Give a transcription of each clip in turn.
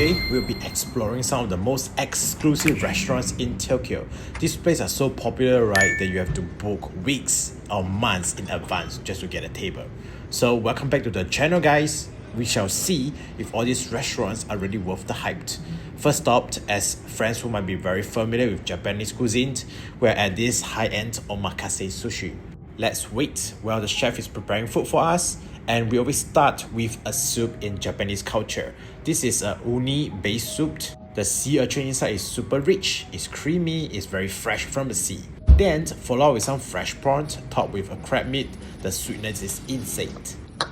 Today, we'll be exploring some of the most exclusive restaurants in Tokyo. These places are so popular, right, that you have to book weeks or months in advance just to get a table. So welcome back to the channel, guys. We shall see if all these restaurants are really worth the hype. First stop, as friends who might be very familiar with Japanese cuisine, we're at this high-end omakase sushi. Let's wait while the chef is preparing food for us. And we always start with a soup in Japanese culture. This is a uni-based soup. The sea urchin inside is super rich, it's creamy, it's very fresh from the sea. Then follow with some fresh prawns, topped with a crab meat. The sweetness is insane.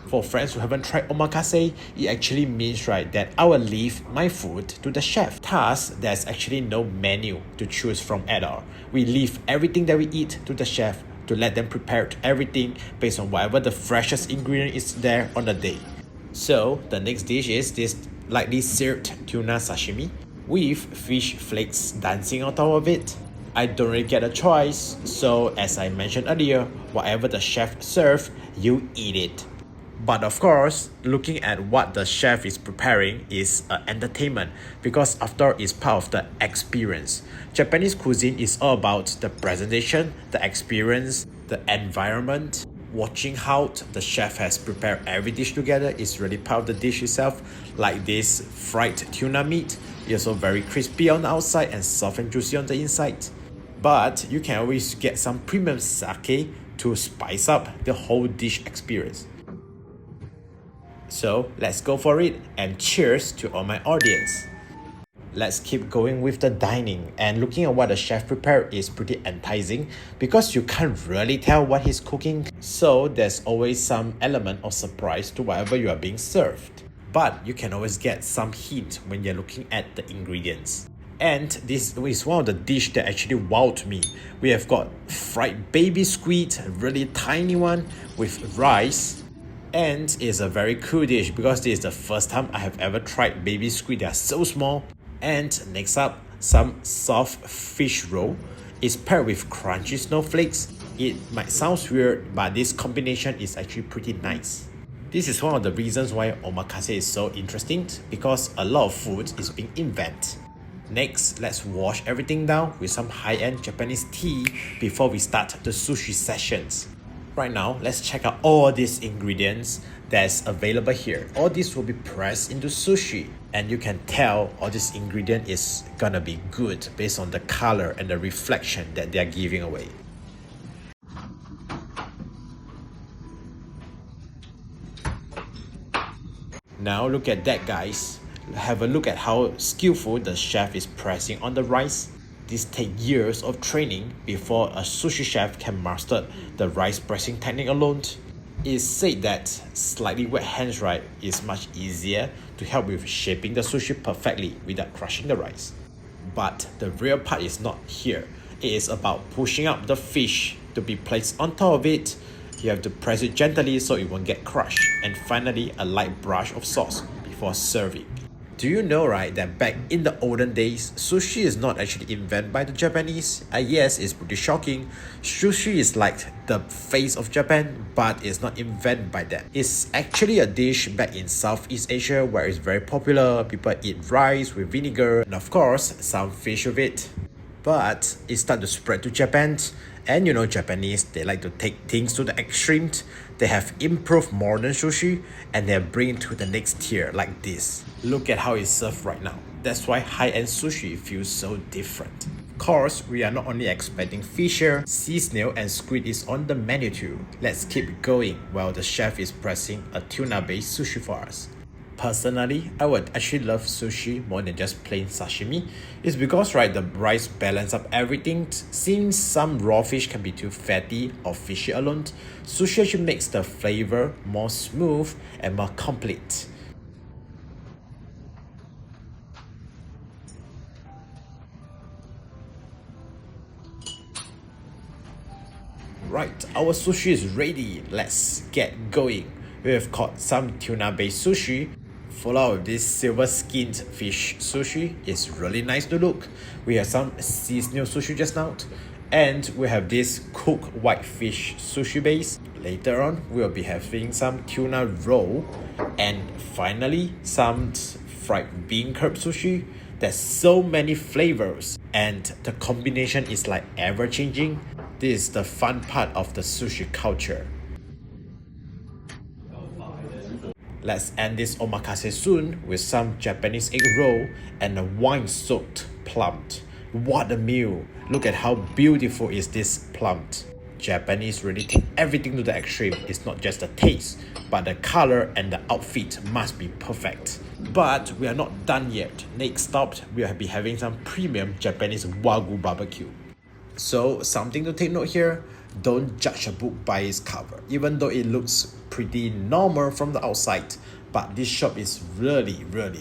For friends who haven't tried omakase, it actually means, right, that I will leave my food to the chef. Thus, there's actually no menu to choose from at all. We leave everything that we eat to the chef to let them prepare everything based on whatever the freshest ingredient is there on the day. So the next dish is this lightly seared tuna sashimi with fish flakes dancing on top of it. I don't really get a choice, so as I mentioned earlier, whatever the chef serves, you eat it. But of course, looking at what the chef is preparing is an entertainment because after all, it's part of the experience. Japanese cuisine is all about the presentation, the experience, the environment. Watching how the chef has prepared every dish together is really part of the dish itself. Like this fried tuna meat, it's also very crispy on the outside and soft and juicy on the inside. But you can always get some premium sake to spice up the whole dish experience. So let's go for it, and cheers to all my audience. Let's keep going with the dining, and looking at what the chef prepared is pretty enticing because you can't really tell what he's cooking, so there's always some element of surprise to whatever you are being served. But you can always get some hint when you're looking at the ingredients. And this is one of the dishes that actually wowed me. We have got fried baby squid, a really tiny one, with rice. And it's a very cool dish because this is the first time I have ever tried baby squid. They are so small. And next up, some soft fish roll. It's paired with crunchy snowflakes. It might sound weird, but this combination is actually pretty nice. This is one of the reasons why omakase is so interesting, because a lot of food is being invented. Next, let's wash everything down with some high-end Japanese tea before we start the sushi sessions. Right now, let's check out all these ingredients that's available here. All this will be pressed into sushi, and you can tell all this ingredient is gonna be good based on the color and the reflection that they are giving away. Now look at that, guys. Have a look at how skillful the chef is pressing on the rice. This takes years of training before a sushi chef can master the rice pressing technique alone. It's said that slightly wet hands, right, is much easier to help with shaping the sushi perfectly without crushing the rice. But the real part is not here. It is about pushing up the fish to be placed on top of it. You have to press it gently so it won't get crushed. And finally, a light brush of sauce before serving. Do you know, right, that back in the olden days, sushi is not actually invented by the Japanese? Yes, it's pretty shocking. Sushi is like the face of Japan, but it's not invented by them. It's actually a dish back in Southeast Asia where it's very popular. People eat rice with vinegar and of course, some fish with it. But it started to spread to Japan. And you know, Japanese, they like to take things to the extreme. They have improved modern sushi and they bring it to the next tier like this. Look at how it's served right now. That's why high-end sushi feels so different. Of course, we are not only expecting fish here, sea snail and squid is on the menu too. Let's keep going while the chef is pressing a tuna-based sushi for us. Personally, I would actually love sushi more than just plain sashimi. It's because, right, the rice balance up everything. Since some raw fish can be too fatty or fishy alone, sushi actually makes the flavor more smooth and more complete. Right, our sushi is ready. Let's get going. We have caught some tuna-based sushi. Follow with this silver-skinned fish sushi. It's really nice to look. We have some sea snail sushi just now. And we have this cooked white fish sushi base. Later on, we'll be having some tuna roll. And finally, some fried bean curd sushi. There's so many flavors and the combination is like ever changing. This is the fun part of the sushi culture. Let's end this omakase soon with some Japanese egg roll and a wine-soaked plum. What a meal! Look at how beautiful is this plum. Japanese really take everything to the extreme. It's not just the taste, but the color and the outfit must be perfect. But we are not done yet. Next stop, we will be having some premium Japanese Wagyu barbecue. So something to take note here, don't judge a book by its cover, even though it looks pretty normal from the outside, but this shop is really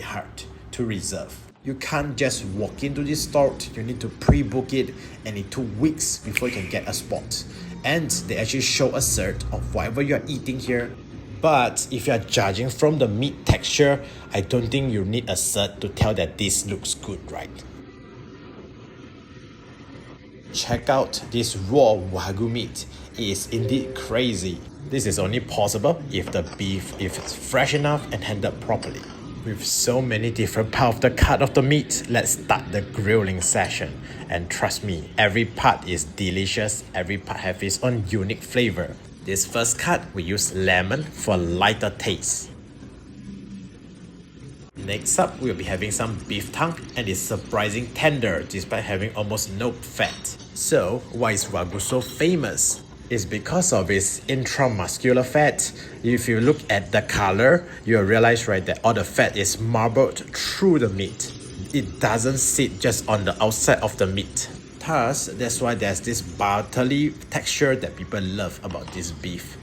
hard to reserve. You can't just walk into this store, you need to pre-book it and it 2 weeks before you can get a spot. And they actually show a cert of whatever you are eating here. But if you are judging from the meat texture, I don't think you need a cert to tell that this looks good, right? Check out this raw Wagyu meat. It is indeed crazy. This is only possible if the beef is fresh enough and handled properly. With so many different parts of the cut of the meat, let's start the grilling session. And trust me, every part is delicious, every part has its own unique flavor. This first cut, we use lemon for lighter taste. Next up, we'll be having some beef tongue and it's surprisingly tender despite having almost no fat. So, why is Wagyu so famous? It's because of its intramuscular fat. If you look at the color, you'll realize right that all the fat is marbled through the meat. It doesn't sit just on the outside of the meat. Thus, that's why there's this buttery texture that people love about this beef.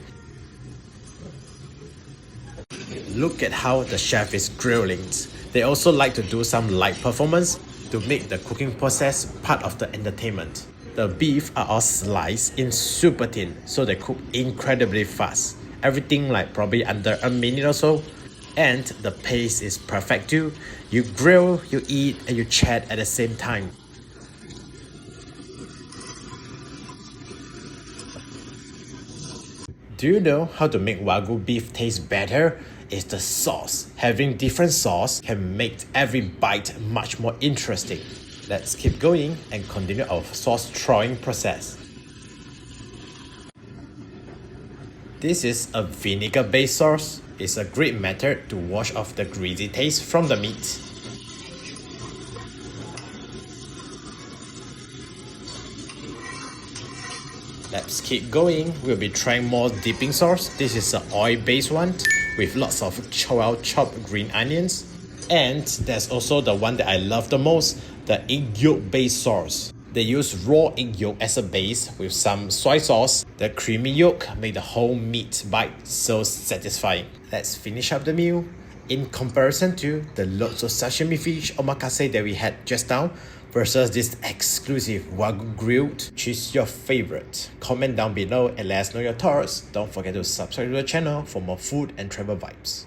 Look at how the chef is grilling. They also like to do some light performance to make the cooking process part of the entertainment. The beef are all sliced in super thin, so they cook incredibly fast. Everything like probably under a minute or so. And the pace is perfect too. You grill, you eat, and you chat at the same time. Do you know how to make Wagyu beef taste better? It's the sauce. Having different sauce can make every bite much more interesting. Let's keep going and continue our sauce throwing process. This is a vinegar-based sauce. It's a great method to wash off the greasy taste from the meat. Let's keep going. We'll be trying more dipping sauce. This is an oil-based one with lots of chopped green onions. And there's also the one that I love the most, the egg yolk based sauce. They use raw egg yolk as a base with some soy sauce. The creamy yolk make the whole meat bite so satisfying. Let's finish up the meal. In comparison to the lots of sashimi fish omakase that we had just now versus this exclusive Wagyu grilled, choose your favorite. Comment down below and let us know your thoughts. Don't forget to subscribe to the channel for more food and travel vibes.